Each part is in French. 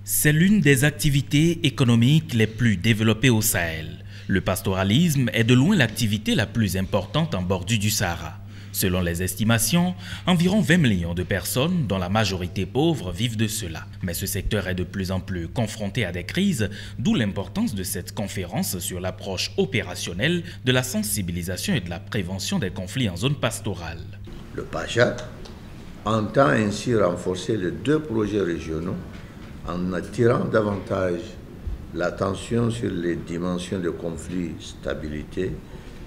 C'est l'une des activités économiques les plus développées au Sahel. Le pastoralisme est de loin l'activité la plus importante en bordure du Sahara. Selon les estimations, environ 20 millions de personnes, dont la majorité pauvre, vivent de cela. Mais ce secteur est de plus en plus confronté à des crises, d'où l'importance de cette conférence sur l'approche opérationnelle de la sensibilisation et de la prévention des conflits en zone pastorale. Le PAJA entend ainsi renforcer les deux projets régionaux en attirant davantage l'attention sur les dimensions de conflit, stabilité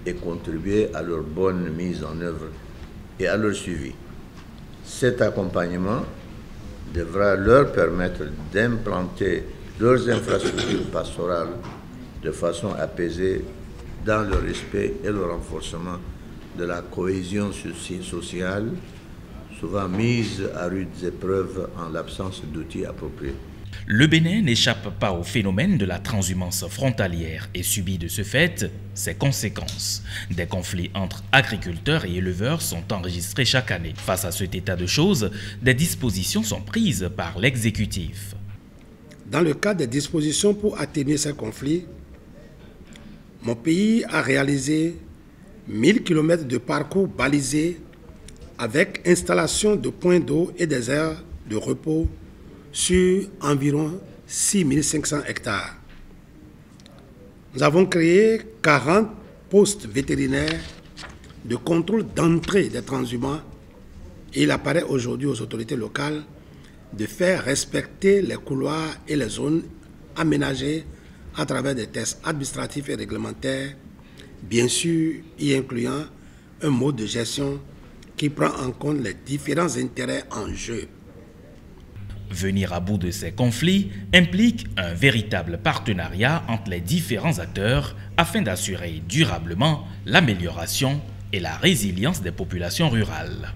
et contribuer à leur bonne mise en œuvre et à leur suivi. Cet accompagnement devra leur permettre d'implanter leurs infrastructures pastorales de façon apaisée dans le respect et le renforcement de la cohésion sociale, souvent mise à rudes épreuves en l'absence d'outils appropriés. Le Bénin n'échappe pas au phénomène de la transhumance frontalière et subit de ce fait ses conséquences. Des conflits entre agriculteurs et éleveurs sont enregistrés chaque année. Face à cet état de choses, des dispositions sont prises par l'exécutif. Dans le cadre des dispositions pour atténuer ces conflits, mon pays a réalisé 1000 km de parcours balisés avec installation de points d'eau et des aires de repos sur environ 6500 hectares. Nous avons créé 40 postes vétérinaires de contrôle d'entrée des transhumants et il apparaît aujourd'hui aux autorités locales de faire respecter les couloirs et les zones aménagées à travers des tests administratifs et réglementaires, bien sûr y incluant un mode de gestion qui prend en compte les différents intérêts en jeu. Venir à bout de ces conflits implique un véritable partenariat entre les différents acteurs afin d'assurer durablement l'amélioration et la résilience des populations rurales.